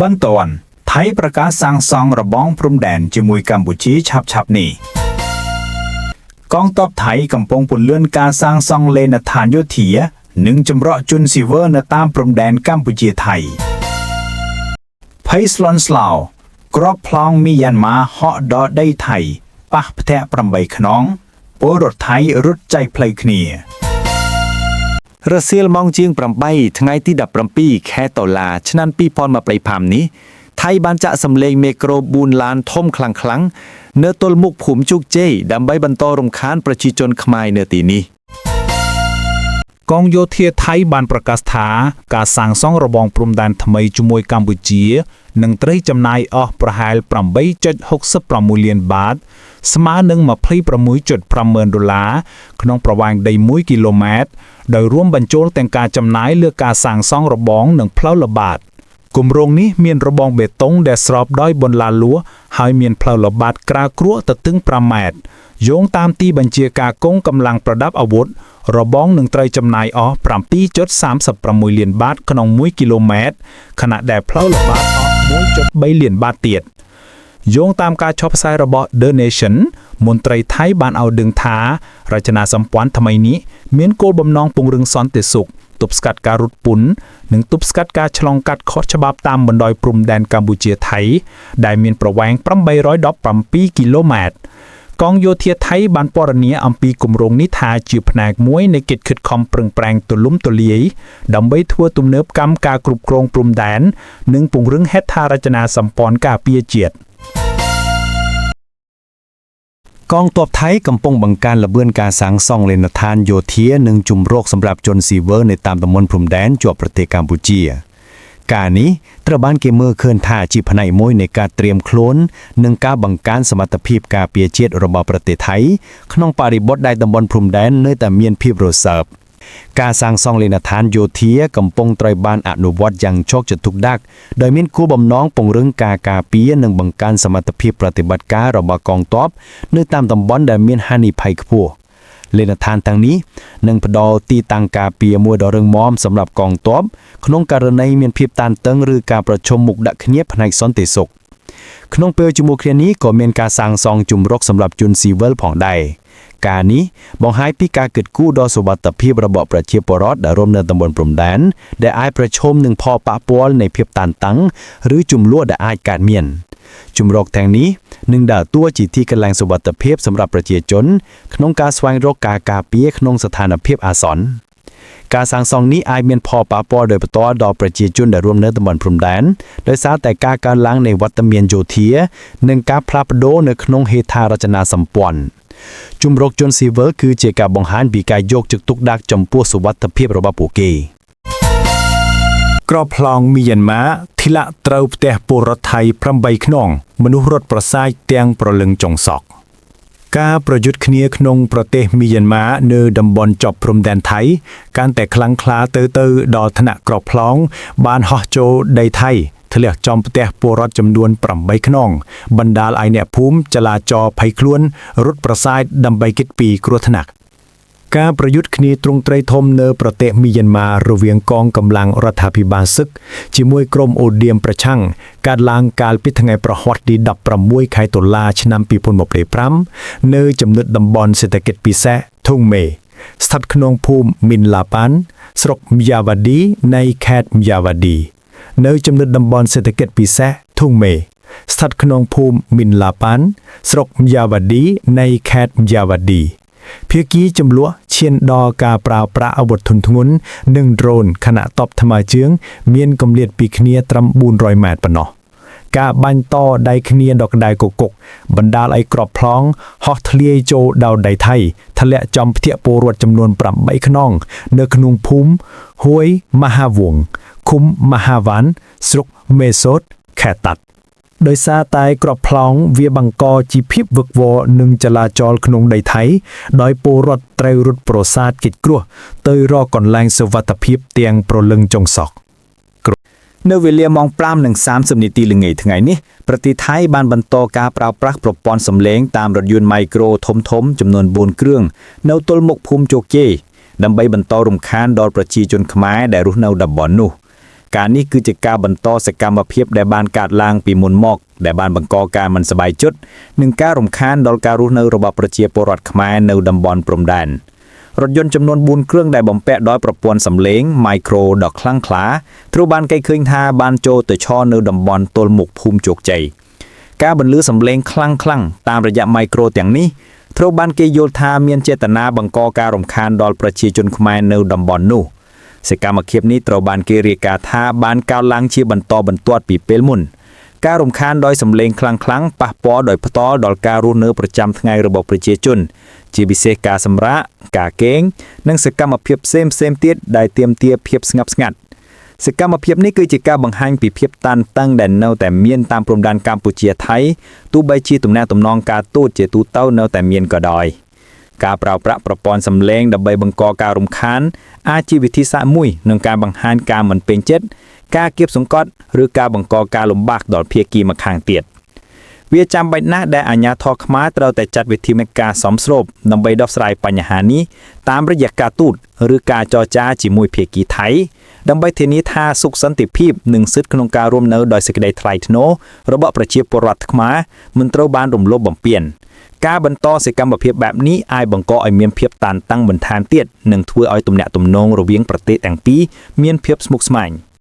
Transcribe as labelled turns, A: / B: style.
A: បន្ទាន់ថៃប្រកាសសាងសង់របងព្រំដែនជាមួយកម្ពុជាឆាប់ៗនេះកងទ័ពថៃកំពុងពន្លឿនការសាងសង់លេនដ្ឋានយោធានិងចម្រោះជនស៊ីវិលនៅតាមព្រំដែនកម្ពុជាថៃភ័យស្លន់ស្លោក្របប្លង់មីយ៉ាន់ម៉ាហក់ដល់ដីថៃប៉ះផ្ទះ8ខ្នងពលរដ្ឋថៃរត់ចែកផ្លូវគ្នា
B: រសៀលម៉ោងជាង8ថ្ងៃទី17ខែតុលាឆ្នាំ2025នេះថៃបានចាក់សម្លេងមេក្រូ4ឡានធំខ្លាំងៗនៅទល់មុខភូមិជោគជ័យដើម្បីបន្តរំខានប្រជាជនខ្មែរនៅទីនេះ
C: កងយោធាថៃបានប្រកាសថាការសាងសង់របងព្រំដែនថ្មីជាមួយកម្ពុជានឹងត្រូវចំណាយអស់ប្រហែល 8.66 លានបាតស្មើនឹង 26.5 ម៉ឺនដុល្លារក្នុងប្រវែងដី1គីឡូម៉ែត្រដោយរួមបញ្ចូលទាំងការចំណាយលើការសាងសង់របងនិងផ្លូវល្បាតគម្រោងនេះមានរបងបេតុងដែលស្របដោយបន្លាលួសហើយមានផ្លូវល្បាតក្រាលគ្រក់ទទឹង5ម៉ែត្រយោងតាមទីបញ្ជាការកងកម្លាំងប្រដាប់អាវុធរបងនឹងត្រូវចំណាយអស់ 7.36 លានបាតក្នុង1គីឡូម៉ែត្រខណៈដែលផ្លូវល្បាតអស់ 1.3 លានបាតទៀតយោងតាមការចុះផ្សាយរបស់ The Nation មន្ត្រីថៃបានឲ្យដឹងថារចនាសម្ព័ន្ធថ្មីនេះមានគោលបំណងពង្រឹងសន្តិសុខទប់ស្កាត់ការរត់ពន្ធនិងទប់ស្កាត់ការឆ្លងកាត់ខុសច្បាប់តាមបណ្ដោយព្រំដែនកម្ពុជាថៃដែលមានប្រវែង 817 គីឡូម៉ែត្រកងយោធាថៃបានពណ៌នាអំពីគម្រោងនេះថាជាផ្នែកមួយនៃកិច្ចខិតខំប្រឹងប្រែងទូលំទូលាយដើម្បីធ្វើទំនើបកម្មការគ្រប់គ្រងព្រំដែននិងពង្រឹងហេដ្ឋារចនាសម្ព័ន្ធការពារជាតិ
B: កងទ័ពថៃកំពុងបង្កើនល្បឿនការសាងសង់លេនដ្ឋានយោធានិងជំរកសម្រាប់ជនស៊ីវិលនៅតាមតំបន់ព្រំដែនជាប់ប្រទេសកម្ពុជាការនេះត្រូវបានគេមើលឃើញថាជាផ្នែកមួយនៃការត្រៀមខ្លួននិងការបង្កើនសមត្ថភាពការពារជាតិរបស់ប្រទេសថៃក្នុងបរិបទដែលតំបន់ព្រំដែននៅតែមានភាពរសើបការសាងសង់លេនដ្ឋានយោធាកំពុងត្រូវបានអនុវត្តយ៉ាងជោគជ័យទុកដាក់ដោយមានគោលបំណងពង្រឹងការការពារនិងបង្កើនសមត្ថភាពប្រតិបត្តិការរបស់កងទ័ពនៅតាមតំបន់ដែលមានហានិភ័យខ្ពស់លេនដ្ឋានទាំងនេះនឹងផ្ដល់ទីតាំងការពារមួយដ៏រឹងមាំសម្រាប់កងទ័ពក្នុងករណីមានភាពតានតឹងឬការប្រឈមមុខដាក់គ្នាផ្នែកសន្តិសុខក្នុងពេលជាមួយគ្នានេះក៏មានការសាងសង់ជំរកសម្រាប់ជនស៊ីវិលផងដែរការនេះបង្ហាញពីការគិតគូរដ៏សុវត្ថិភាពរបស់ប្រជាពលរដ្ឋដែលរស់នៅតំបន់ព្រំដែនដែលអាចប្រឈមនឹងផលប៉ះពាល់នៃភាពតានតឹងឬជម្លោះដែលអាចកើតមានជំរកទាំងនេះនឹងដើរតួជាទីកន្លែងសុវត្ថិភាពសម្រាប់ប្រជាជនក្នុងការស្វែងរកការការពារក្នុងស្ថានភាពអាសន្នការសាងសង់នេះអាចមានផលប៉ះពាល់ដោយផ្ទាល់ដល់ប្រជាជនដែលរស់នៅតំបន់ព្រំដែនដោយសារតែការកើនឡើងនៃវត្តមានយោធានិងការផ្លាស់ប្ដូរនៅក្នុងហេដ្ឋារចនាសម្ព័ន្ធជំរកជនស៊ីវិលគឺជាការបង្ហាញពីការយកចិត្តទុកដាក់ចំពោះសុវត្ថិភាពរបស់ពួកគេ
C: ក្របប្លង់មីយ៉ាន់ម៉ាធ្លាក់ត្រូវផ្ទះពលរដ្ឋថៃ8ខ្នងមនុស្សរត់ប្រសាយទាំងប្រលឹងចុងសក់ការប្រយុទ្ធគ្នាក្នុងប្រទេសមីយ៉ាន់ម៉ានៅតំបន់ជាប់ព្រំដែនថៃកាន់តែខ្លាំងក្លាទៅដល់ថ្នាក់ក្របប្លង់បានហោះចូលដីថៃធ្លាក់ចំផ្ទះពលរដ្ឋចំនួន8ខ្នងបណ្ដាលឲ្យអ្នកភូមិចលាចរភ័យខ្លួនរត់ប្រសាយដើម្បីគេចពីគ្រោះថ្នាក់ការប្រយុទ្ធគ្នាទ្រង់ទ្រាយធំនៅប្រទេសមីយ៉ាន់ម៉ារវាងកងកម្លាំងរដ្ឋាភិបាលសឹកជាមួយក្រុមអូឌៀមប្រឆាំងកើតឡើងកាលពីថ្ងៃប្រហ័សទី16ខែតុលាឆ្នាំ2025នៅចំណុចតំបន់សេដ្ឋកិច្ចពិសេសធុងមេស្ថិតក្នុងភូមិមីនឡាប៉ាន់ស្រុកមីយ៉ាវ៉ាឌីនៃខេត្តមីយ៉ាវ៉ាឌីនៅចំណុចតំបន់សេដ្ឋកិច្ចពិសេសធុងមេស្ថិតក្នុងភូមិមីនឡាប៉ាន់ស្រុកមីយ៉ាវ៉ាឌីនៃខេត្តមីយ៉ាវ៉ាឌីភាគីចំនួនឈានដល់ការប្រើប្រាស់អាវុធធុនធ្ងន់និងដ្រូនខណៈតបថ្មើរជើងមានគម្លាតពីគ្នាត្រឹម400ម៉ែត្រប៉ុណ្ណោះការបាញ់តដៃគ្នាដល់ក្តៅកគុកបណ្ដាលឲ្យក្របប្លង់ហោះធ្លាយចូលដល់ដីថៃធ្លាក់ចំផ្ទះពលរដ្ឋចំនួន8ខ្នងនៅក្នុងភូមិហួយមហាវង្សឃុំមហាវ៉ាន់ស្រុកមេសូតខេត្តតាត់ដោយសារតែក្របប្លង់វាបង្កជាភាពវឹកវរនិងចលាចលក្នុងដីថៃដោយពលរដ្ឋត្រូវរត់ប្រសាទគេចគ្រោះទៅរកកន្លែងសុវត្ថិភាពទាំងប្រលឹងចុងសក់នៅវេលាម៉ោង 5:30 នាទីល្ងាចថ្ងៃនេះប្រទេសថៃបានបន្តការប្រើប្រាស់ប្រព័ន្ធសំឡេងតាមរថយន្តម៉ៃក្រូធំៗចំនួន4គ្រឿងនៅទល់មុខភូមិជោគជ័យដើម្បីបន្តរំខានដល់ប្រជាជនខ្មែរដែលរស់នៅតំបន់នោះ
A: การนี้คือจะการបន្តសកម្មភាពដែលបានកើតឡើងពីមុនមកដែលបានបង្កការមិនសប្បាយចិត្តនិងការរំខានដល់ការរស់នៅរបស់ប្រជាពលរដ្ឋខ្មែរនៅតំបន់ព្រំដែនរថយន្តចំនួន4គ្រឿងដែលបំពាក់ដោយប្រព័ន្ធសំឡេង micro ដ៏ខ្លាំងក្លាត្រូវបានគេឃើញថាបានចូលទៅឈរនៅតំបន់ទល់មុខភូមិជោគជ័យការបន្លឺសំឡេងខ្លាំងៗតាមរយៈ micro ទាំងនេះត្រូវបានគេយល់ថាមានចេតនាបង្កការរំខានដល់ប្រជាជនខ្មែរនៅតំបន់នោះសកម្មភាពនេះត្រូវបានគេរាយការណ៍ថាបានកើតឡើងជាបន្តបន្ទាប់ពីពេលមុនការរំខានដោយសំឡេងខ្លាំងៗប៉ះពាល់ដោយផ្ទាល់ដល់ការរស់នៅប្រចាំថ្ងៃរបស់ប្រជាជនជាពិសេសការសម្រាកការគេងនិងសកម្មភាពផ្សេងៗទៀតដែលទាមទារភាពស្ងប់ស្ងាត់សកម្មភាពនេះគឺជាការបង្ហាញពីភាពតានតឹងដែលនៅតែមានតាមព្រំដែនកម្ពុជាថៃទោះបីជាទំនាក់ទំនងការទូតជាទូទៅនៅតែមានក៏ដោយការប្រើប្រាស់ប្រព័ន្ធសំឡេងដើម្បីបង្កការរំខានអាចជាវិធីសាស្ត្រមួយក្នុងការបង្ហាញការមិនពេញចិត្តការគៀបសង្កត់ឬការបង្កការលំបាកដល់ភាគីម្ខាងទៀតវាចាំបាច់ណាស់ដែលអាជ្ញាធរខ្មែរត្រូវតែចាត់វិធីមេការសមស្របដើម្បីដោះស្រាយបញ្ហានេះតាមរយៈការទូតឬការចរចាជាមួយភាគីថៃដើម្បីធានាថាសុខសន្តិភាពនិងសិទ្ធិក្នុងការរស់នៅដោយសេចក្តីថ្លៃថ្នូររបស់ប្រជាពលរដ្ឋខ្មែរមិនត្រូវបានរំលោភបំពានការបន្តសកម្មភាពបែបនេះអាចបង្កឲ្យមានភាពតានតឹងបន្ថែមទៀតនិងធ្វើឲ្យទំនាក់ទំនងរវាងប្រទេសទាំងពីរមានភាពស្មុគស្មាញ។